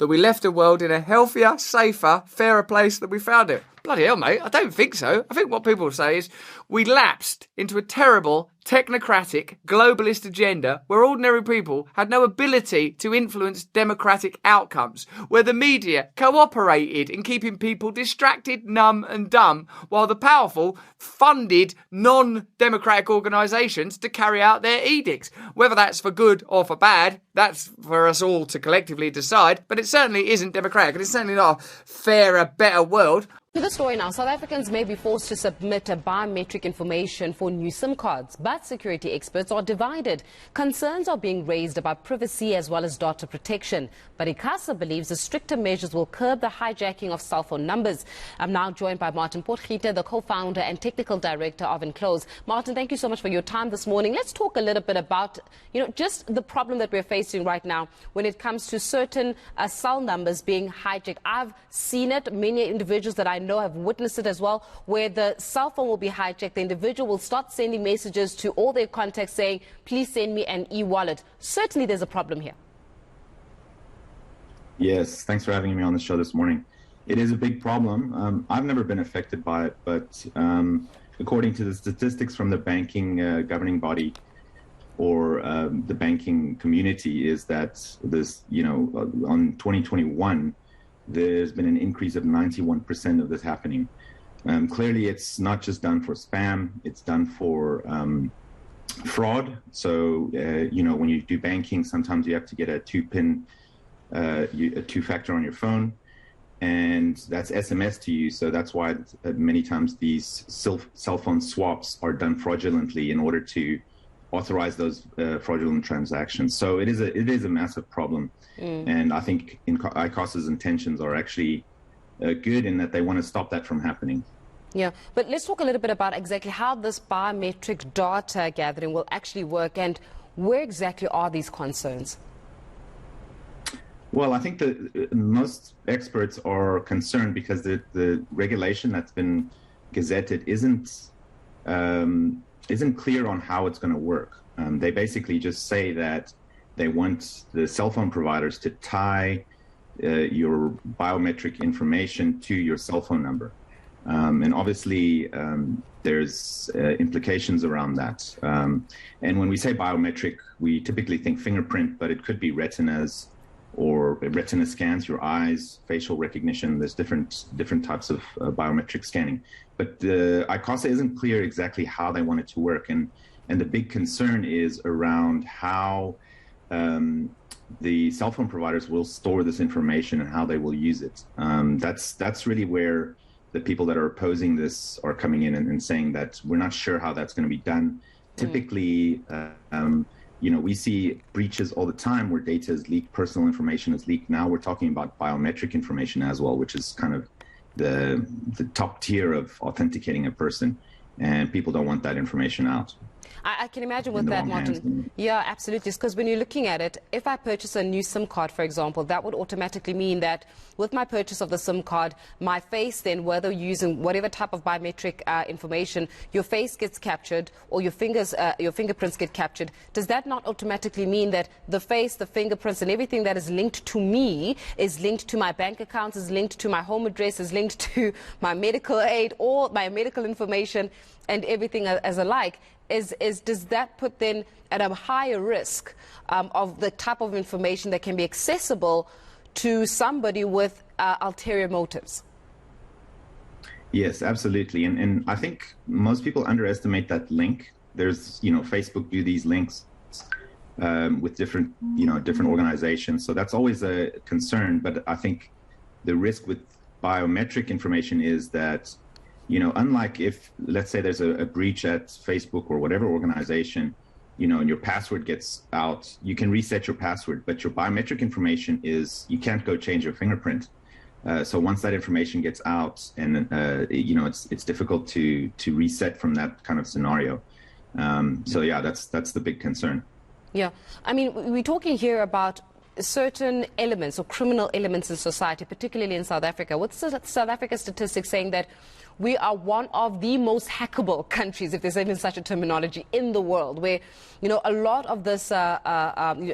that we left the world in a healthier, safer, fairer place than we found it. Bloody hell, mate, I don't think so. I think what people say is we lapsed into a terrible, technocratic, globalist agenda where ordinary people had no ability to influence democratic outcomes, where the media cooperated in keeping people distracted, numb and dumb, while the powerful funded non-democratic organisations to carry out their edicts. Whether that's for good or for bad, that's for us all to collectively decide, but it certainly isn't democratic, and it's certainly not a fairer, better world. To the story now, South Africans may be forced to submit a biometric information for new SIM cards, but security experts are divided. Concerns are being raised about privacy as well as data protection. But ICASA believes the stricter measures will curb the hijacking of cell phone numbers. I'm now joined by Martin Potgieter, the co-founder and technical director of Enclose. Martin, thank you so much for your time this morning. Let's talk a little bit about, just the problem that we're facing right now when it comes to certain cell numbers being hijacked. I've seen it. Many individuals that I know have witnessed it as well, where the cell phone will be hijacked. The individual will start sending messages to all their contacts saying, please send me an e-wallet. Certainly there's a problem here. Yes, thanks for having me on the show this morning. It is a big problem. I've never been affected by it, but according to the statistics from the banking governing body or the banking community, is that this, on 2021, there's been an increase of 91% of this happening. Clearly, it's not just done for spam, it's done for fraud. So, when you do banking, sometimes you have to get a two-factor on your phone, and that's SMS to you. So that's why many times these cell phone swaps are done fraudulently in order to authorize those fraudulent transactions. So it is a massive problem. And I think ICASA's intentions are actually good in that they want to stop that from happening. Yeah, but let's talk a little bit about exactly how this biometric data gathering will actually work and where exactly are these concerns? Well, I think that most experts are concerned because the regulation that's been gazetted isn't clear on how it's going to work. They basically just say that they want the cell phone providers to tie your biometric information to your cell phone number. And obviously, there's implications around that. And when we say biometric, we typically think fingerprint, but it could be retinas or retina scans, your eyes, facial recognition. There's different types of biometric scanning. But ICASA isn't clear exactly how they want it to work. And the big concern is around how the cell phone providers will store this information and how they will use it. That's really where the people that are opposing this are coming in and saying that we're not sure how that's going to be done. Typically, we see breaches all the time where data is leaked, personal information is leaked. Now we're talking about biometric information as well, which is kind of the top tier of authenticating a person, and people don't want that information out. I can imagine with that, Martin. Yeah, absolutely. Because when you're looking at it, if I purchase a new SIM card, for example, that would automatically mean that with my purchase of the SIM card, my face then, whether using whatever type of biometric information, your face gets captured or your fingerprints get captured. Does that not automatically mean that the face, the fingerprints and everything that is linked to me is linked to my bank accounts, is linked to my home address, is linked to my medical aid or my medical information and everything as alike? Does that put then at a higher risk of the type of information that can be accessible to somebody with ulterior motives? Yes, absolutely. And I think most people underestimate that link. There's, Facebook do these links with different organizations. So that's always a concern. But I think the risk with biometric information is that unlike if, let's say, there's a breach at Facebook or whatever organization, and your password gets out, you can reset your password, but your biometric information you can't go change your fingerprint. So once that information gets out, and it's difficult to reset from that kind of scenario. So yeah, that's the big concern. Yeah, I mean, we're talking here about certain elements or criminal elements in society, particularly in South Africa, with South Africa statistics saying that we are one of the most hackable countries, if there's even such a terminology, in the world, where, you know, a lot of this,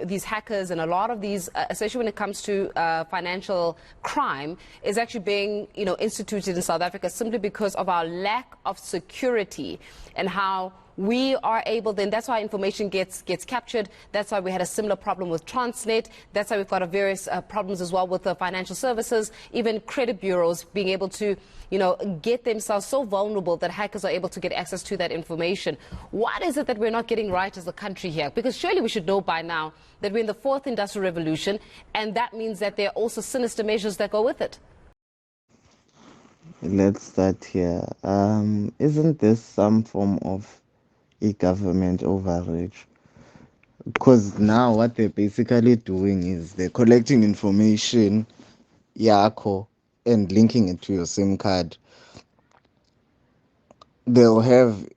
these hackers and a lot of these, especially when it comes to financial crime, is actually being, you know, instituted in South Africa simply because of our lack of security and how we are able, then that's why information gets captured. That's why we had a similar problem with Transnet. That's why we've got various problems as well with the financial services, even credit bureaus being able to, you know, get themselves so vulnerable that hackers are able to get access to that information. What is it that we're not getting right as a country here? Because surely we should know by now that we're in the fourth industrial revolution, and that means that there are also sinister measures that go with it. Let's start here. Isn't this some form of e-government overreach? Because now what they're basically doing is they're collecting information, yakho, and linking it to your SIM card. They'll have,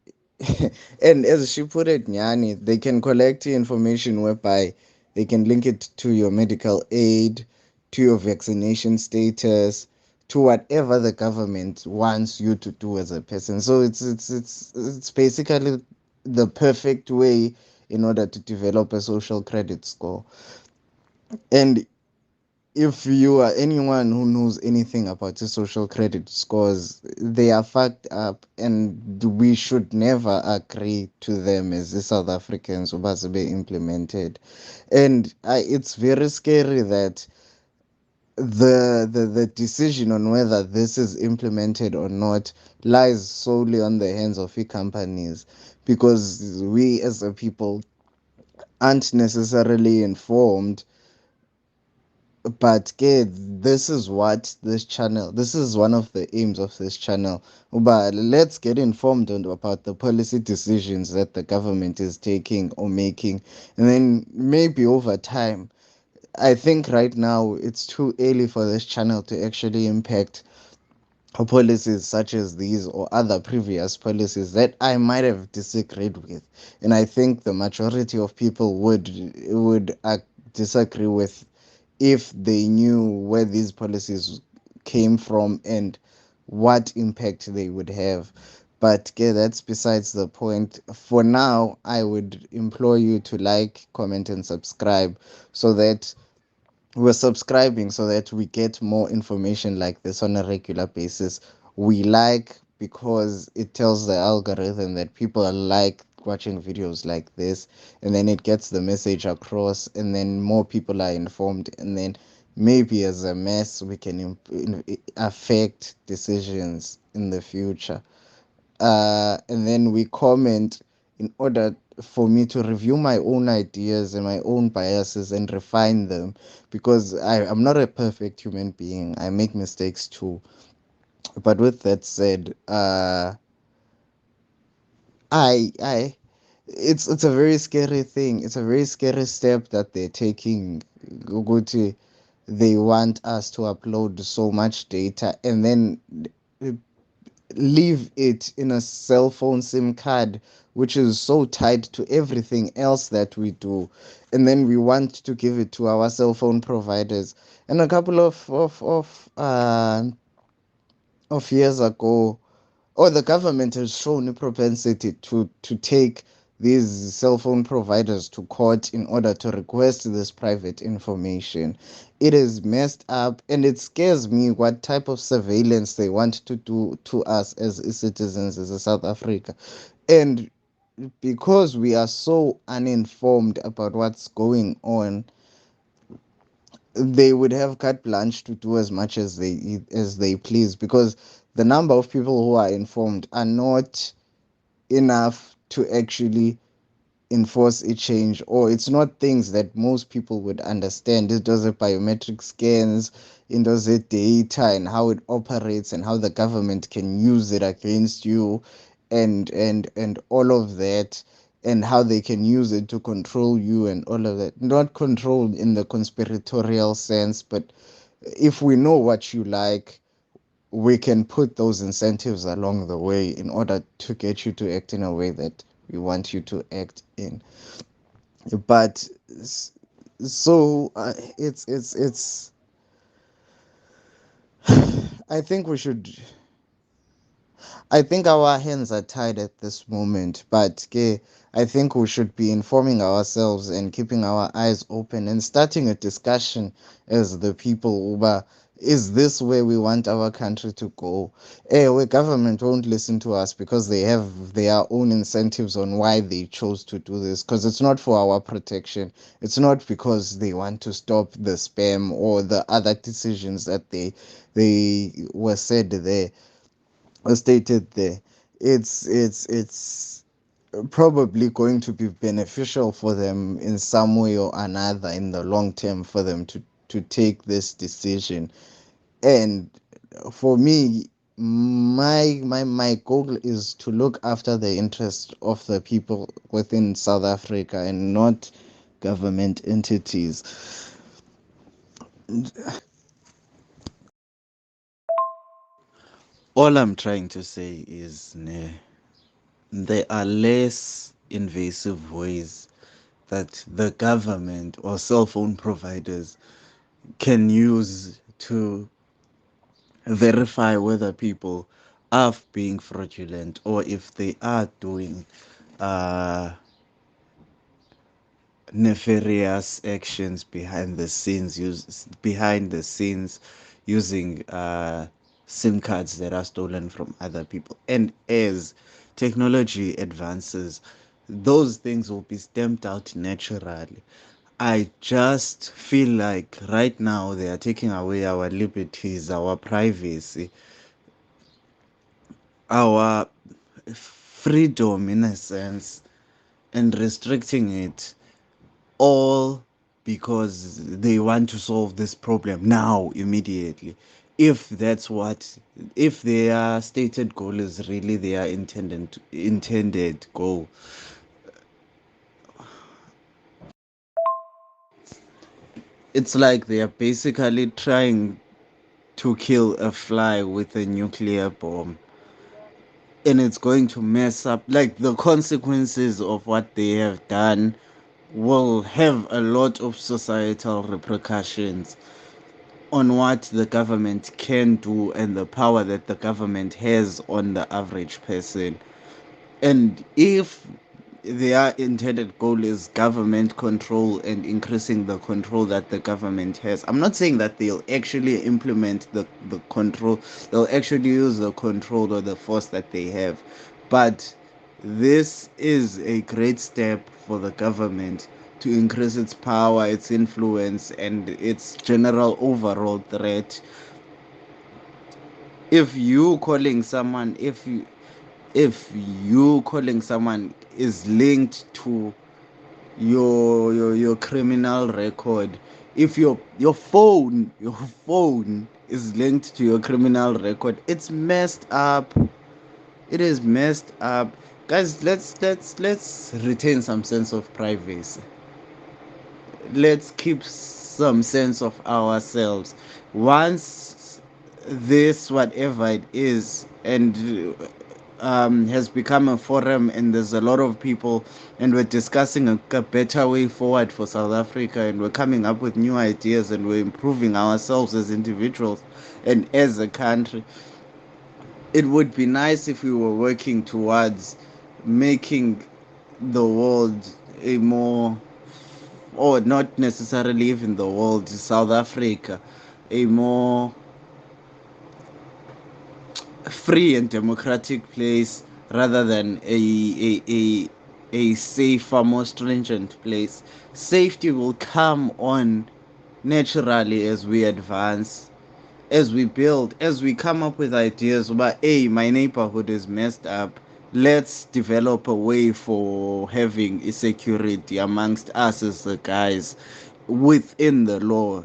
and as she put it, Nyani, they can collect information whereby they can link it to your medical aid, to your vaccination status, to whatever the government wants you to do as a person. So it's basically the perfect way in order to develop a social credit score. And if you are anyone who knows anything about the social credit scores, they are fucked up, and we should never agree to them as the South Africans who must be implemented. And it's very scary that the decision on whether this is implemented or not lies solely on the hands of the companies, because we as a people aren't necessarily informed. But this is what this is one of the aims of this channel. But let's get informed about the policy decisions that the government is taking or making, and then maybe over time. I think right now it's too early for this channel to actually impact policies such as these or other previous policies that I might have disagreed with, and I think the majority of people would disagree with if they knew where these policies came from and what impact they would have. But yeah, that's besides the point. For now, I would implore you to like, comment, and subscribe so that we're subscribing so that we get more information like this on a regular basis. We like because it tells the algorithm that people like watching videos like this, and then it gets the message across, and then more people are informed, and then maybe as a mass we can affect decisions in the future. And then we comment in order for me to review my own ideas and my own biases and refine them, because I'm not a perfect human being. I make mistakes too. But with that said, I it's a very scary thing. It's a very scary step that they're taking. Ukuthi they want us to upload so much data and then leave it in a cell phone SIM card, which is so tied to everything else that we do, and then we want to give it to our cell phone providers. And a couple of years ago, or the government has shown a propensity to take these cell phone providers to court in order to request this private information. It is messed up, and it scares me what type of surveillance they want to do to us as citizens as a South Africa. And because we are so uninformed about what's going on, they would have carte blanche to do as much as they please, because the number of people who are informed are not enough to actually enforce a change, or it's not things that most people would understand. It does it biometric scans, it does it data and how it operates and how the government can use it against you, and all of that, and how they can use it to control you and all of that. Not control in the conspiratorial sense, but if we know what you like, we can put those incentives along the way in order to get you to act in a way that we want you to act in. But So it's I think we should I think our hands are tied at this moment, but I think we should be informing ourselves and keeping our eyes open and starting a discussion as the people. Uba, is this where we want our country to go? Where government won't listen to us because they have their own incentives on why they chose to do this. Because it's not for our protection. It's not because they want to stop the spam or the other decisions that they were said there stated there. It's probably going to be beneficial for them in some way or another in the long term for them to take this decision. And for me, my goal is to look after the interest of the people within South Africa and not government entities. All I'm trying to say is there are less invasive ways that the government or cell phone providers can use to verify whether people are being fraudulent or if they are doing uh, nefarious actions behind the scenes using SIM cards that are stolen from other people. And as technology advances, those things will be stamped out naturally. I just feel like right now they are taking away our liberties, our privacy, our freedom in a sense, and restricting it all because they want to solve this problem now immediately. If that's what, if their stated goal is really their intended goal, it's like they are basically trying to kill a fly with a nuclear bomb, and it's going to mess up, like, the consequences of what they have done will have a lot of societal repercussions on what the government can do and the power that the government has on the average person. And if their intended goal is government control and increasing the control that the government has, I'm not saying that they'll actually implement the control, they'll actually use the control or the force that they have. But this is a great step for the government to increase its power, its influence, and its general overall threat. If you calling someone, if you calling someone is linked to your criminal record, if your phone is linked to your criminal record, it's messed up. It is messed up. Guys, let's retain some sense of privacy. Let's keep some sense of ourselves. Once this, whatever it is, and has become a forum, and there's a lot of people, and we're discussing a better way forward for South Africa, and we're coming up with new ideas, and we're improving ourselves as individuals and as a country. It would be nice if we were working towards making the world a more, or not necessarily even the world, South Africa, a more free and democratic place rather than a safer, more stringent place. Safety will come on naturally as we advance, as we build, as we come up with ideas about, hey, my neighborhood is messed up. Let's develop a way for having a security amongst us as the guys within the law.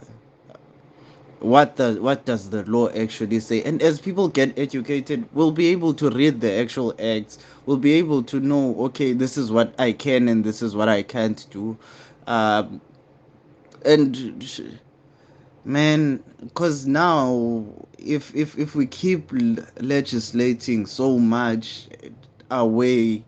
What does the law actually say? And as people get educated, we'll be able to read the actual acts. We'll be able to know, okay, this is what I can and this is what I can't do. um, and man, because now, if we keep legislating so much away,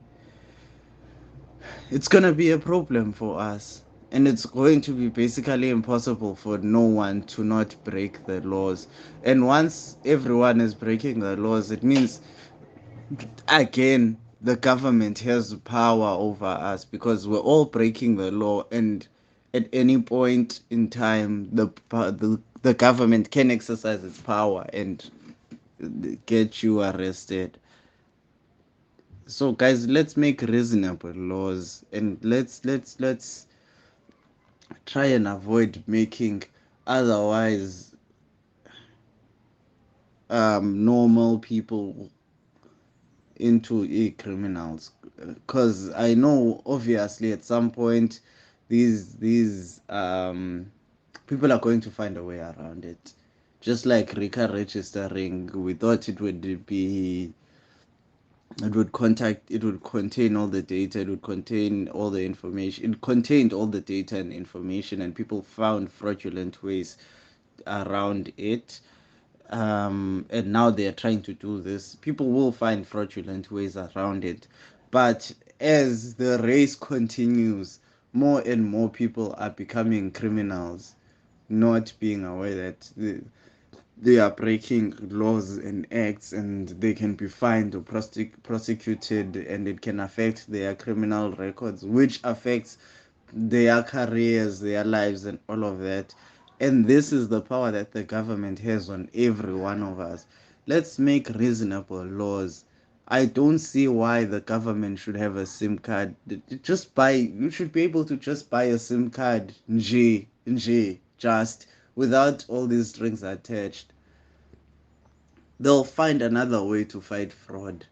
it's gonna be a problem for us. and it's going to be basically impossible for no one to not break the laws. And once everyone is breaking the laws, it means again the government has power over us because we're all breaking the law, and at any point in time the government can exercise its power and get you arrested. So guys, let's make reasonable laws, and let's try and avoid making otherwise normal people into criminals, because I know obviously at some point these people are going to find a way around it. Just like RICA registering, we thought it would contain all the data, it would contain all the information, it contained all the data and information, and people found fraudulent ways around it. And now they are trying to do this. People will find fraudulent ways around it, but as the race continues, more and more people are becoming criminals, not being aware that they are breaking laws and acts, and they can be fined or prosecuted, and it can affect their criminal records, which affects their careers, their lives, and all of that. And this is the power that the government has on every one of us. Let's make reasonable laws. I don't see why the government should have a SIM card. Just buy, you should be able to just buy a SIM card, just without all these strings attached. They'll find another way to fight fraud.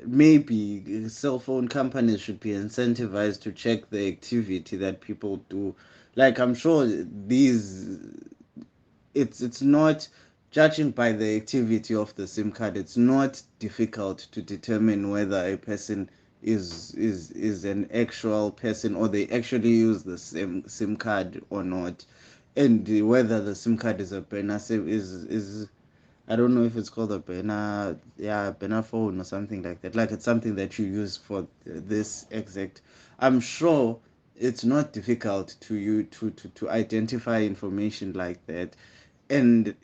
Maybe cell phone companies should be incentivized to check the activity that people do. Like I'm sure it's not, judging by the activity of the SIM card, it's not difficult to determine whether a person is an actual person, or they actually use the same SIM card or not, and whether the SIM card is a banner SIM is I don't know if it's called a banner, yeah, banner phone or something like that. Like it's something that you use for this exact. I'm sure it's not difficult to you to identify information like that, and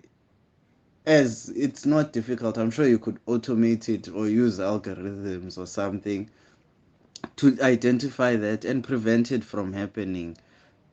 as it's not difficult, I'm sure you could automate it or use algorithms or something to identify that and prevent it from happening.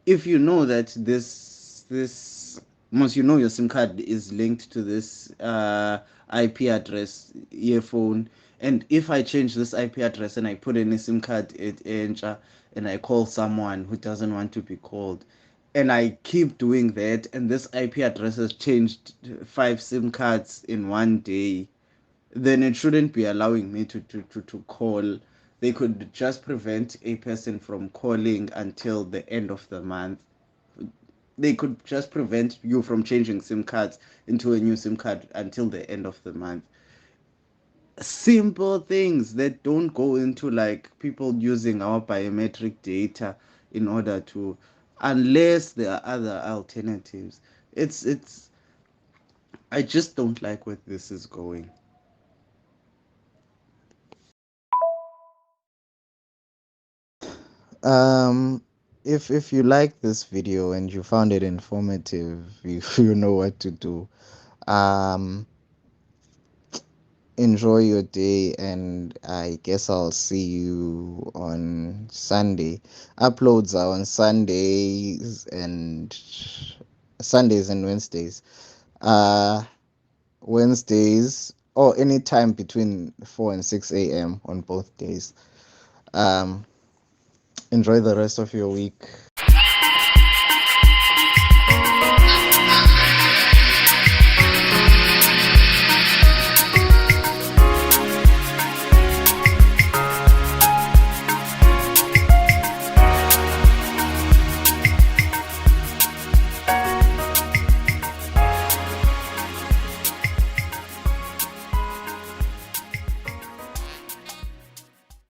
If you know that this once you know your SIM card is linked to this IP address earphone, and if I change this IP address and I put in a SIM card at Encha, and I call someone who doesn't want to be called, and I keep doing that, and this IP address has changed 5 SIM cards in one day, then it shouldn't be allowing me to call. They could just prevent a person from calling until the end of the month. They could just prevent you from changing SIM cards into a new SIM card until the end of the month. Simple things that don't go into like people using our biometric data in order to, unless there are other alternatives. It's I just don't like where this is going. Um, if you like this video and you found it informative, you know what to do. Um, enjoy your day, and I guess I'll see you on Sunday. Uploads are on Sundays and Wednesdays. Uh, Wednesdays or any time between 4 and 6 a.m. on both days. Um, enjoy the rest of your week.